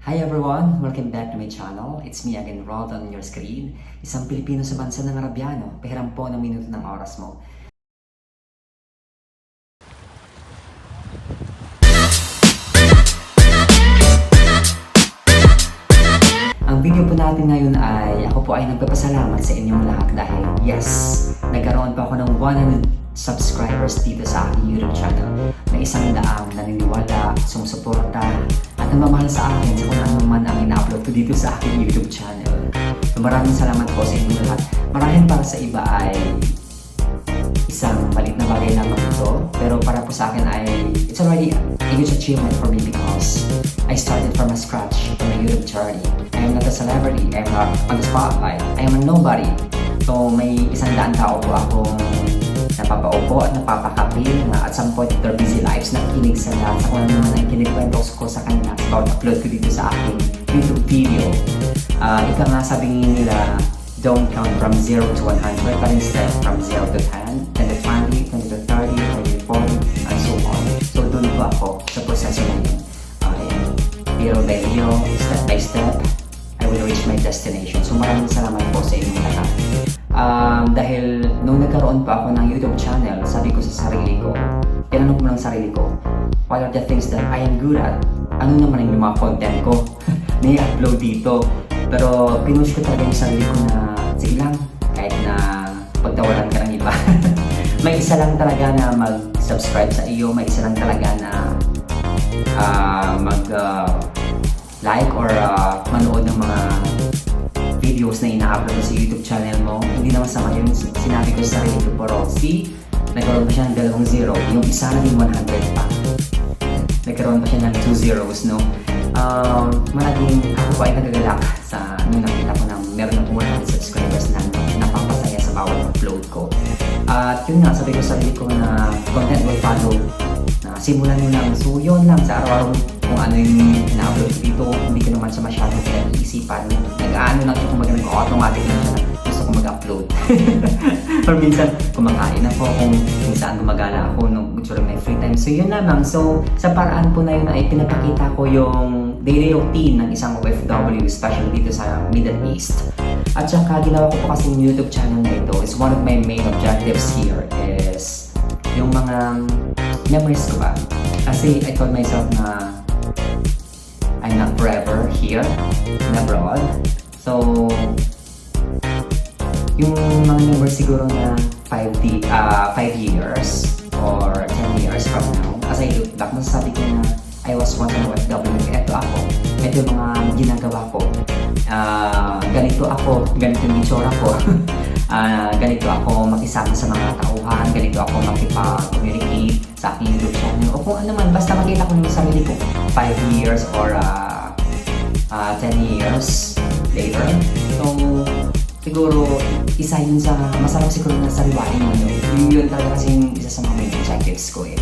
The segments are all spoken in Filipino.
Hi everyone! Welcome back to my channel. It's me again, Rod, on your screen. Isang Pilipino sa bansa ng Arabiano. Pahiram po ng minuto ng oras mo. Ang video po natin ngayon ay ako po ay nagpapasalamat sa inyong lahat dahil yes, nagkaroon pa ako ng 100 subscribers dito sa aking YouTube channel na isang daang naniniwala, sumusuporta at namamahal sa akin sa kung ano man ang ina-upload ko dito sa aking YouTube channel. So maraming salamat po sa inyong lahat. Marahil para sa iba ay isang maliit na bagay lamang ito, pero para po sa akin ay it's already a huge achievement for me because I started from scratch on my YouTube journey. I am not a celebrity, I am not on the spotlight, I am a nobody. So may 100 tao po akong napapaupo at napapakapil na at some point of their busy lives nakikinig sila sa kung ano naman ang kinikwento ko sa kanila about upload ko dito sa aking YouTube video. Ika nga sabi nila, don't count from 0 to 100 but instead from 0 to 10, 10 to 20, 20 to 30, 30 to 40, and so on. So doon po ako sa proseso na yun. Little by little, step by step, I will reach my destination. So maraming salamat po sa inyong lahat. Dahil nung nagkaroon pa ako ng YouTube channel, sabi ko sa sarili ko, tinanong ko ng sarili ko, what are the things that I am good at? Ano naman yung mga content ko na i-upload dito? Pero pinush ko talaga yung sarili ko na, sige lang, kahit na pagtawaran ka ng iba. May isa lang talaga na mag-subscribe sa iyo, may isa lang talaga na mag-like or manood ng mga videos na ina-upload sa YouTube channel mo. Hindi naman sama yun, sinabi ko sa sarili ko, pero see, nagkaroon pa siya ng 2 0, yung isa naging 100 pa. Nagkaroon pa siya ng 2 zeros, no? Maraming ako po ay nagagalak sa nung nakita ko na meron akong 100 subscribers na napapasaya sa bawat upload ko. At yun nga, sabi ko sa sarili ko na content will follow. Simulan mo lang, so yun lang sa araw-araw kung ano yung ina-upload ko dito, hindi ko naman siya masyadong pinag-iisipan. Nag-aano lang siya, kumbaga nag-automatic lang siya na gusto ko mag-upload. Or minsan kumakain ako kung saan gumagala ako during my free time. So yun lamang. So sa paraan po na yun ay pinapakita ko yung daily routine ng isang OFW, especially dito sa Middle East. At saka ginawa ko po kasi yung YouTube channel na ito is one of my main objectives here is yung mga memories ko ba. Kasi I told myself na I'm not forever here in abroad. So yung mga memories siguro na 5 years or 10 years from now, as I look back, masasabi ko na I was once an OFW. Ito ako. Ito yung mga ginagawa ko. Ganito ako. Ganito yung itsura ko. Ganito ako makisama sa mga tauhan. Ganito ako makipag-communicate sa aking YouTube channel. O kung ano man, basta makita ko ng sarili ko 5 years or 10 years later. So, siguro, isa yun sa masarap siguro na sariwain mo. Yun talaga kasi yung isa sa mga main objectives ko eh.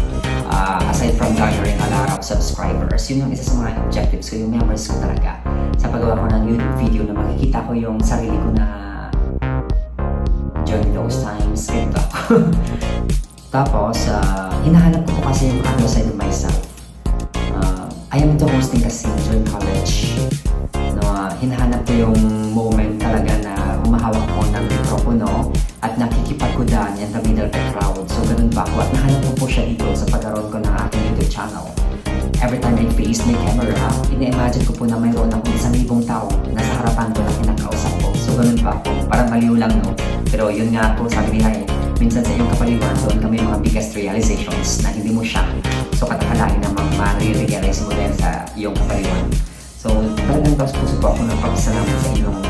Aside from garnering a lot of subscribers, yun yung isa sa mga objectives ko, yung memories ko talaga. Sa paggawa ko ng YouTube video na makikita ko yung sarili ko na during those times, ganito ako. Tapos, hinahanap ko po kasi yung other side of myself. I am into hosting kasi during college. Hinahanap ko yung moment talaga na humahawak ko ng mikropono at nakikipagkudan yan sa middle of the crowd. So ganun ba ako at nahanap ko po siya dito sa pagkaroon ko ng aking YouTube channel. Every time I face my camera, ina-imagine ko po na mayroon akong 1,000 tao nasa harapan ko na kinakausap ko. So ganun ba ako? Parang maliw lang, no? Pero yun nga po, sabi nila eh, minsan sa iyong kapaliwan, doon kami mga biggest realizations na hindi mo siya. So katakalain na ma-realize mo din sa iyong kapaliwan. So talagang puso po ako ng pagpasalamat sa inyong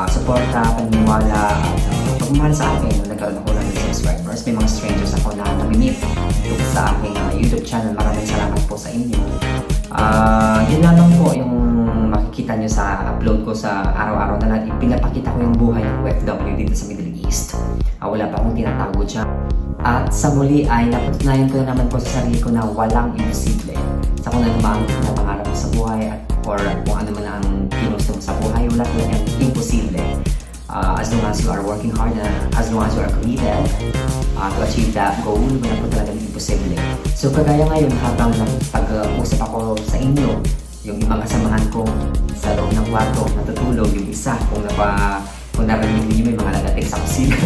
suporta, paniniwala, at pagmamahal sa akin. Nagkaroon ako ng subscribers. May mga strangers ako na nami-meet dito sa aking YouTube channel. Maraming salamat po sa inyo. Yun lamang po yung makikita nyo sa upload ko sa araw-araw na lang. Pinapakita ko yung buhay ng OFW dito sa Middle East. Wala pa akong tinatago dyan. At sa muli ay napatunayan ko na naman po sa sarili ko na walang imposible. Sa kung ano ba ang pinapangarap mo sa buhay at or kung ano man ang ginusto mo sa buhay, wala talagang imposible. As long as you are working hard, as long as you are committed to achieve that goal, wala po talagang imposible. So kagaya ngayon habang nag-usap ako sa inyo, yung ibang kasamahan ko sa loob ng kwarto, natutulog. Yung isa, kung narinig niyo may mga lagatik sa kusina.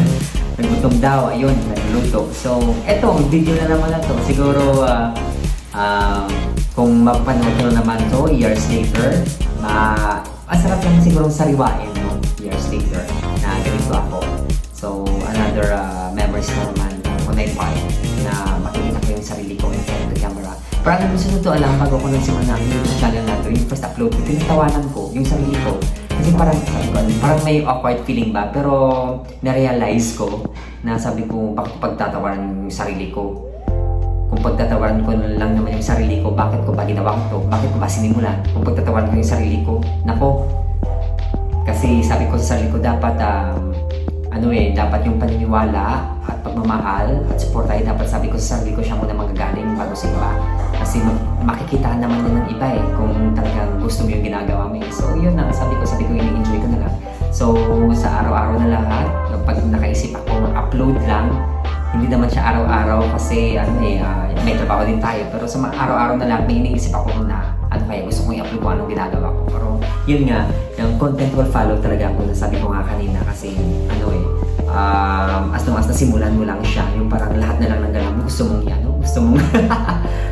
Nagutom daw, ayun, nagluluto. So, eto, video na naman na to. Siguro, kung mapanood nyo naman to years later, masarap lang siguro sariwain no? Years later na ganito ako. So, another memories na naman kung na-invite na makikita ko yung sarili ko in front of the camera. Pero alam mo, sa totoo lang, bago ko nagsimula ng YouTube channel na to, yung first upload ko, tinatawanan ko yung sarili ko. Kasi parang may awkward feeling ba, pero na-realize ko na sabi ko, bakit pagtatawanan yung sarili ko? Kung pagtatawanan ko lang naman yung sarili ko, bakit ko ba ginawa ko to? Bakit ko ba sinimulan? Kung pagtatawanan ko yung sarili ko, nako. Kasi sabi ko sa sarili ko, dapat dapat yung paniniwala at pagmamahal at support ay dapat sabi ko sa sarili ko siya muna magagaling bago sa iba. Kasi makikita naman din ng iba kung talagang gusto mo yung ginagawa mo. So yun na, sabi ko ini-enjoy ko na lang. So sa araw-araw na lahat, pag nakaisip ako mag-upload lang, hindi naman siya araw-araw kasi may trabaho din tayo. Pero sa araw-araw na lang, may iniisip ako na kaya gusto kong i-upload kung anong ginagawa ko. Pero yun nga, yung content will follow talaga ako. Nasabi ko nga kanina kasi as long as nasimulan mo lang siya, yung parang lahat na lang ng galang mo, gusto mong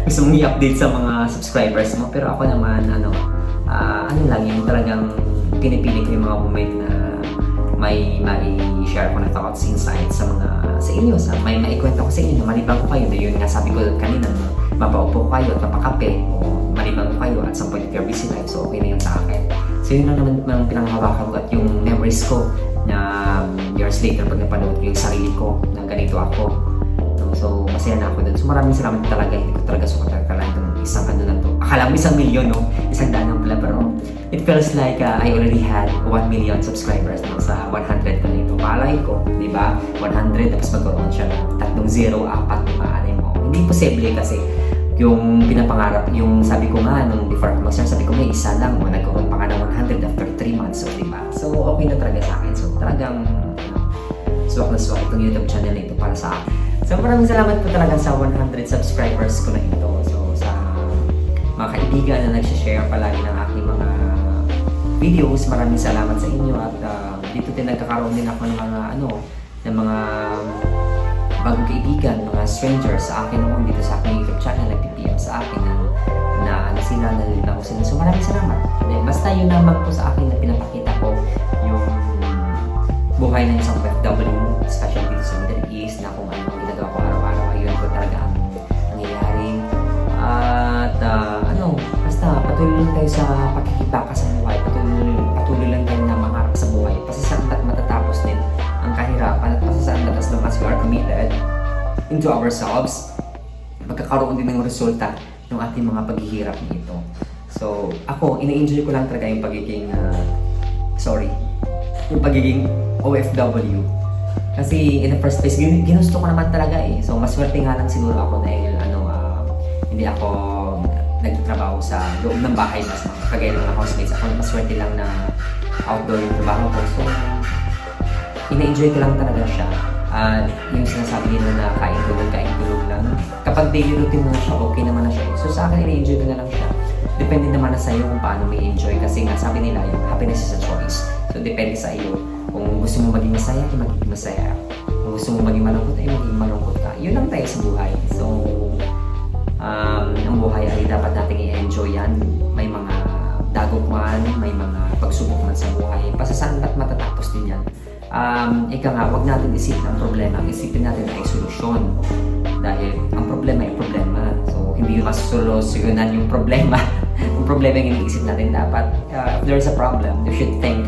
gusto mong i-update sa mga subscribers mo. Pero ako naman, lang yung talagang pinipili ko yung mga moment na may share ko na thoughts, insights sa inyo, may maikwento ko sa inyo na malibang ko kayo. Yun nga sabi ko kanina, mapaupo kayo at mapakape o malibang ko kayo at some point of your busy life, so okay na yun sa akin. So yun lang naman ang pinanghawakan ko at yung memories ko na years later pag napanood ko yung sarili ko na ganito ako. So masaya na ako dun. So maraming salamat talaga, hindi ko talaga sukat talaga ng isang na to. Akala mo 1 million, no? 100 pala, pero it feels like I already had 1 million subscribers sa 100 ko nito. Malay ko, di ba? 100 tapos magkaroon siya ng 3 0, 4, 5, 6 mo. Hindi posible kasi yung pinapangarap, yung sabi ko nga nung before ako mag-start, sabi ko may isa lang mo, nagkaroon pa ka ng 100 after 3 months, so di ba? So okay na talaga sa akin. So talagang swak na swak itong YouTube channel na ito para sa akin. So maraming salamat po talaga sa 100 subscribers ko na ito. So sa mga kaibigan na nag-share palagi ng aking mga videos, maraming salamat sa inyo at dito din nagkakaroon din ako ng mga bagong kaibigan, mga strangers sa akin noon dito sa aking YouTube channel, nag-PM sa akin na sila, nalilita ko sila. So maraming salamat. Basta yun naman po sa akin na pinapakita ko yung buhay ng isang OFW, especially dito sa Middle East, na kung ano ang ginagawa ko araw-araw, ayun ko talaga ang nangyayari. At basta patuloy lang tayo sa pagkikibaka sa buhay, patuloy lang tayo na mangarap sa buhay. Pasasaan at matatapos din ang kahirapan at pasasaan as long as we are committed into ourselves, magkakaroon din ng resulta ng ating mga paghihirap nito. So ako, ina-enjoy ko lang talaga yung pagiging OFW. Kasi in the first place, ginusto ko naman talaga So maswerte nga lang siguro ako dahil hindi ako nagtatrabaho sa loob ng bahay mas kagaya ng mga housemates. Ako maswerte lang na outdoor yung trabaho ko. So ina-enjoy ko lang talaga siya. Yung sinasabi nila na kain tulog lang. Kapag daily routine mo na siya, okay naman na siya. So sa akin, ina-enjoy ko na lang siya. Depende naman na sa'yo kung paano may enjoy. Kasi nga sabi nila, yung happiness is a choice. So depende sa iyo. Kung gusto mo maging masaya, maging masaya. Kung gusto mo maging malungkot, maging malungkot ka. Yun lang tayo sa buhay. So ang buhay ay dapat nating i-enjoy yan. May mga dagok man, may mga pagsubok man sa buhay. Pasasaan at matatapos din yan. Huwag natin isipin ang problema. Ang isipin natin ay solusyon. Dahil ang problema ay problema. So hindi yung masolusyonan yung problema. Yung problema yung iniisip natin dapat. If there's a problem, you should think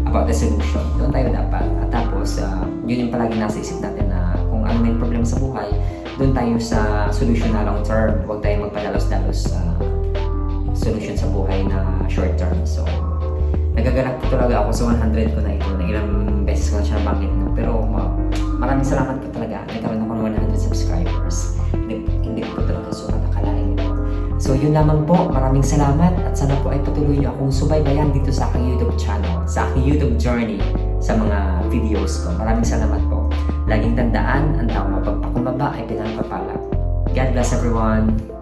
about the solution. Doon tayo dapat. At tapos, yun yung palagi nasa isip natin na kung ano may problema sa buhay, doon tayo sa solution na long term. Huwag tayong magpadalos-dalos sa solution sa buhay na short term. So, nagaganap po talaga ako sa 100 ko na ito. Na ilang beses ko na siya nabanggit. No? Pero maraming salamat po talaga. Nagkaroon ako ng 100 subscribers. Hindi ko talaga sukat akalain ito. So, yun lamang po. Maraming salamat. At sana po ay patuloy niyo akong subaybayan dito sa aking YouTube channel. Sa aking YouTube journey sa mga videos ko. Maraming salamat po. Laging tandaan, ang taong mapagpakumbaba ay pinagpapala. God bless everyone.